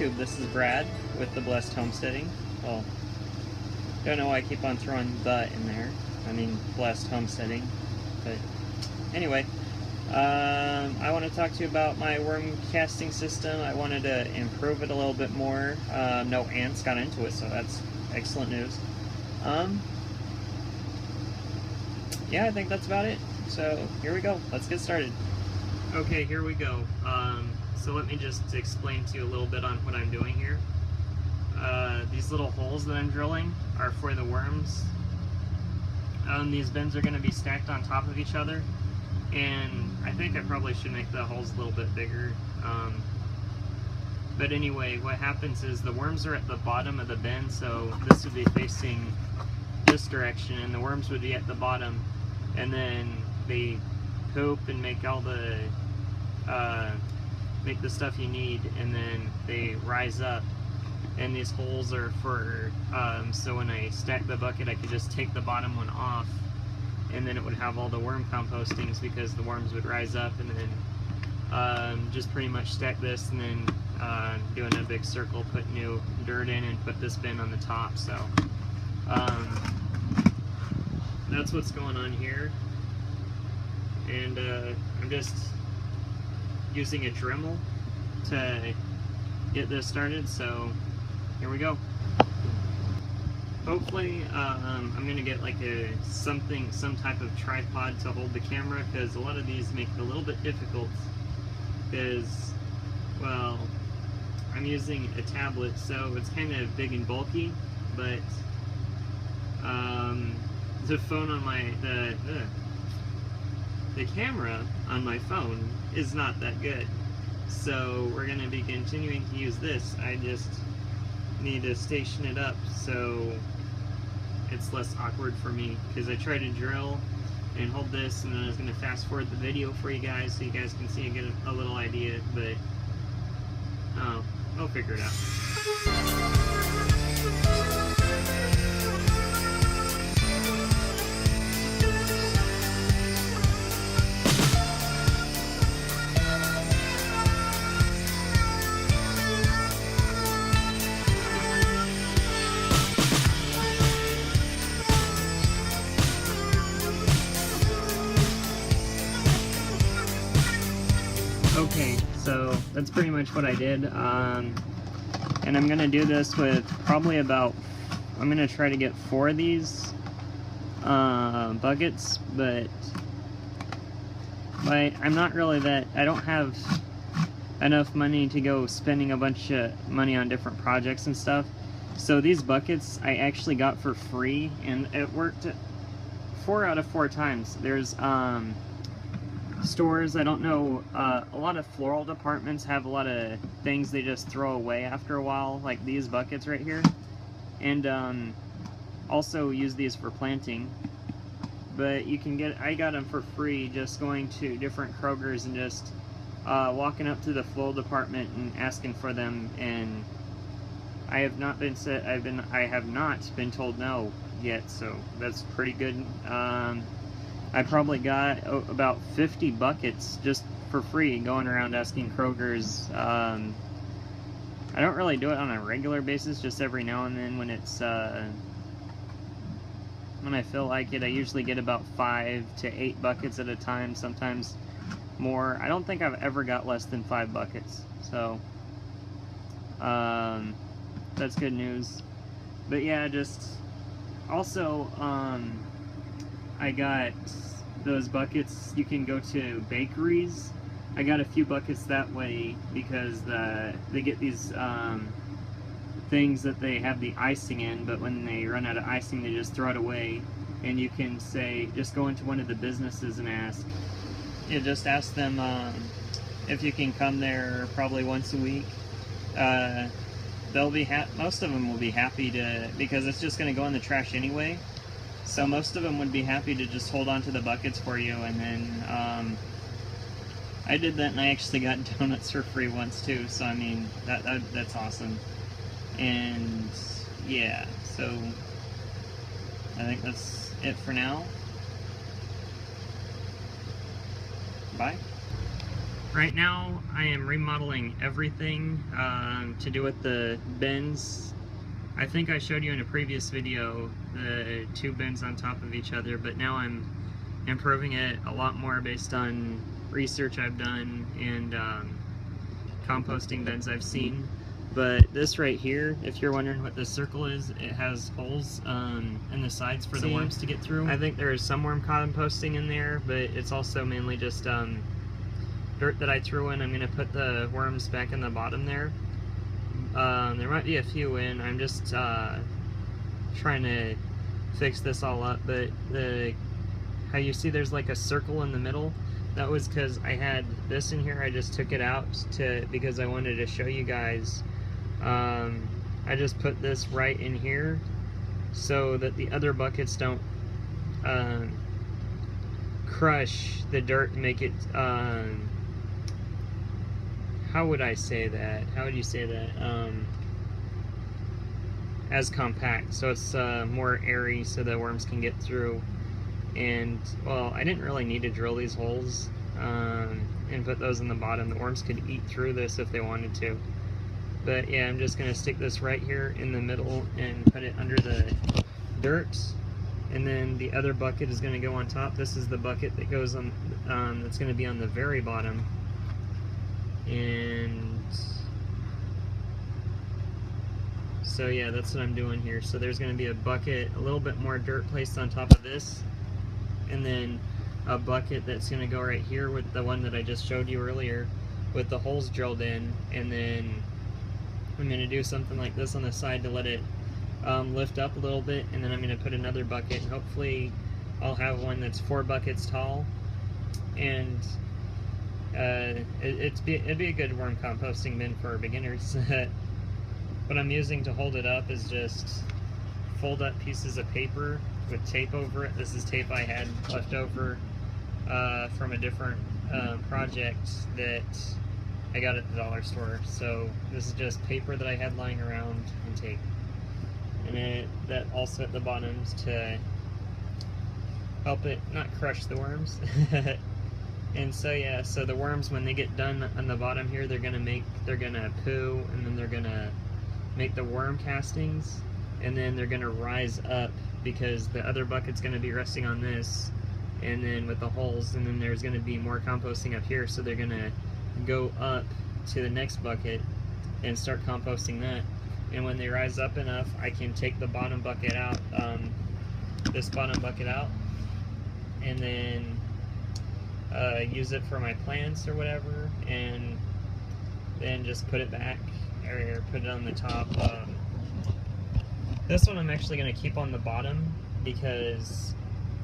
YouTube, this is Brad with the Blessed Homesteading. Well, don't know why I keep on throwing the in there. I mean, Blessed Homesteading. But anyway, I want to talk to you about my worm casting system. I wanted to improve it a little bit more. No ants got into it, so that's excellent news. Yeah, I think that's about it. So here we go. Let's get started. Okay, here we go. So let me just explain to you a little bit on what I'm doing here. These little holes that I'm drilling are for the worms. These bins are going to be stacked on top of each other, and I think I probably should make the holes a little bit bigger. But anyway, what happens is the worms are at the bottom of the bin, so this would be facing this direction, and the worms would be at the bottom, and then they poop and make all the make the stuff you need, and then they rise up, and these holes are for so when I stack the bucket I could just take the bottom one off, and then it would have all the worm compostings because the worms would rise up, and then just pretty much stack this, and then do in a big circle, put new dirt in, and put this bin on the top. So that's what's going on here, and I'm just using a Dremel to get this started, so here we go. Hopefully I'm gonna get like some type of tripod to hold the camera, because a lot of these make it a little bit difficult because, well, I'm using a tablet, so it's kind of big and bulky, but the phone on my the camera on my phone is not that good, so we're going to be continuing to use this. I just need to station it up so it's less awkward for me, because I try to drill and hold this, and then I was going to fast forward the video for you guys so you guys can see and get a little idea, but I'll figure it out. Okay, so that's pretty much what I did, and I'm going to do this with probably about, I'm going to try to get 4 of these buckets, but I'm not really that, I don't have enough money to go spending a bunch of money on different projects and stuff, so these buckets I actually got for free, and it worked 4 out of 4 times. There's stores, I don't know, a lot of floral departments have a lot of things they just throw away after a while, like these buckets right here, and also use these for planting. But you can get, I got them for free just going to different Krogers and just walking up to the floral department and asking for them, and I have not been told no yet, so that's pretty good. I probably got about 50 buckets just for free going around asking Krogers. I don't really do it on a regular basis, just every now and then when it's when I feel like it. I usually get about 5 to 8 buckets at a time, sometimes more. I don't think I've ever got less than 5 buckets, so that's good news. But yeah, just also I got those buckets, you can go to bakeries. I got a few buckets that way because they get these things that they have the icing in, but when they run out of icing they just throw it away, and you can say, just go into one of the businesses and ask. You just ask them if you can come there probably once a week. They'll be most of them will be happy to, because it's just going to go in the trash anyway. So most of them would be happy to just hold on to the buckets for you, and then I did that, and I actually got donuts for free once too. So I mean, that's awesome. And yeah, so I think that's it for now. Bye. Right now, I am remodeling everything to do with the bins. I think I showed you in a previous video the two bins on top of each other, but now I'm improving it a lot more based on research I've done and composting bins I've seen. But this right here, if you're wondering what this circle is, it has holes in the sides for the worms to get through. I think there is some worm composting in there, but it's also mainly just dirt that I threw in. I'm going to put the worms back in the bottom there. There might be a few in. I'm just trying to fix this all up, but how you see there's like a circle in the middle, that was because I had this in here. I just took it out because I wanted to show you guys. I just put this right in here so that the other buckets don't crush the dirt and make it how would I say that? How would you say that? As compact, so it's more airy so the worms can get through. And, well, I didn't really need to drill these holes and put those in the bottom. The worms could eat through this if they wanted to. But yeah, I'm just going to stick this right here in the middle and put it under the dirt. And then the other bucket is going to go on top. This is the bucket that goes on, that's going to be on the very bottom. And so yeah, that's what I'm doing here. So there's going to be a bucket, a little bit more dirt placed on top of this, and then a bucket that's going to go right here with the one that I just showed you earlier with the holes drilled in. And then I'm going to do something like this on the side to let it lift up a little bit, and then I'm going to put another bucket, and hopefully I'll have one that's 4 buckets tall. And it'd be a good worm composting bin for beginners. What I'm using to hold it up is just fold up pieces of paper with tape over it. This is tape I had left over from a different project that I got at the dollar store. So this is just paper that I had lying around and tape. And that also at the bottoms to help it not crush the worms. And so yeah, so the worms, when they get done on the bottom here, they're gonna poo, and then they're gonna make the worm castings, and then they're gonna rise up because the other bucket's gonna be resting on this, and then with the holes, and then there's gonna be more composting up here, so they're gonna go up to the next bucket and start composting that. And when they rise up enough, I can take the bottom bucket out, this bottom bucket out, and then use it for my plants or whatever, and then just put it back or put it on the top. This one I'm actually going to keep on the bottom because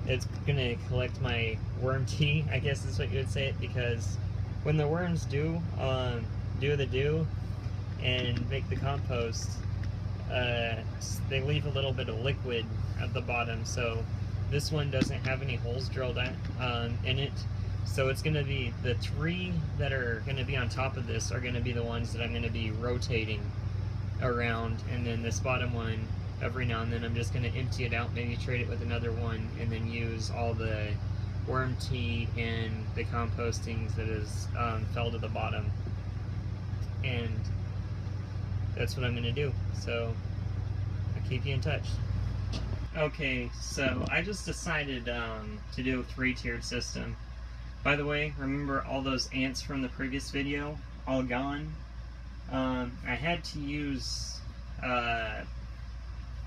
it's going to collect my worm tea, I guess is what you would say it, because when the worms do the do and make the compost, they leave a little bit of liquid at the bottom, so this one doesn't have any holes drilled in it. So it's going to be, the 3 that are going to be on top of this are going to be the ones that I'm going to be rotating around, and then this bottom one, every now and then I'm just going to empty it out, maybe trade it with another one, and then use all the worm tea and the compostings that is fell to the bottom. And that's what I'm going to do. So I'll keep you in touch. Okay, so I just decided to do a 3-tiered system. By the way, remember all those ants from the previous video? All gone? I had to use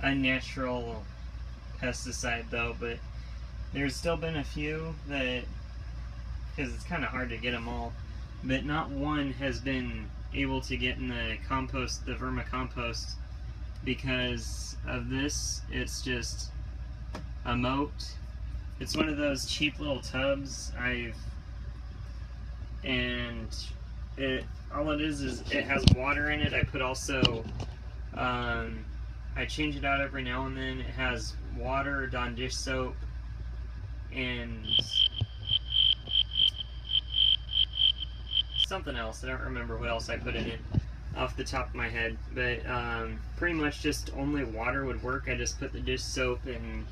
unnatural pesticide though, but there's still been a few that, because it's kind of hard to get them all, but not one has been able to get in the compost, the vermicompost, because of this. It's just a moat. It's one of those cheap little tubs all it is it has water in it. I put also, I change it out every now and then. It has water, Dawn dish soap, and something else. I don't remember what else I put in it off the top of my head, but pretty much just only water would work. I just put the dish soap in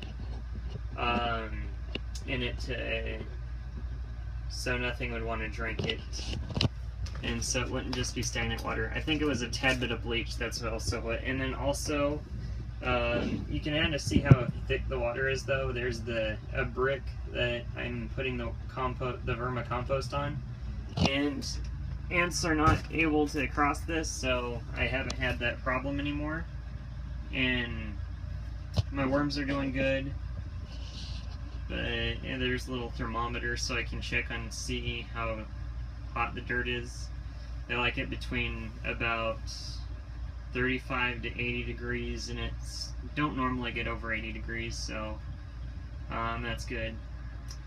it so nothing would want to drink it. and so it wouldn't just be stagnant water. I think it was a tad bit of bleach, that's also what. And then also, you can kind of see how thick the water is though. There's a brick that I'm putting the vermicompost on, and ants are not able to cross this, so I haven't had that problem anymore. And my worms are doing good. But and there's a little thermometer so I can check and see how hot the dirt is. They like it between about 35 to 80 degrees, and it's don't normally get over 80 degrees, so that's good.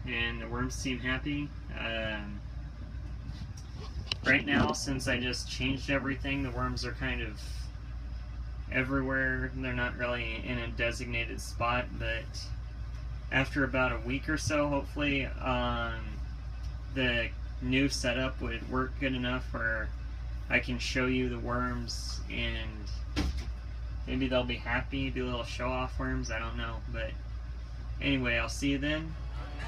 And the worms seem happy. Right now, since I just changed everything, the worms are kind of everywhere. They're not really in a designated spot, but after about a week or so, hopefully, the new setup would work good enough where I can show you the worms, and maybe they'll be happy, be little show-off worms, I don't know. But anyway, I'll see you then.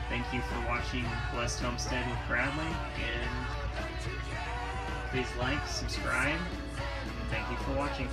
Thank you for watching Blessed Homestead with Bradley, and please like, subscribe, and thank you for watching.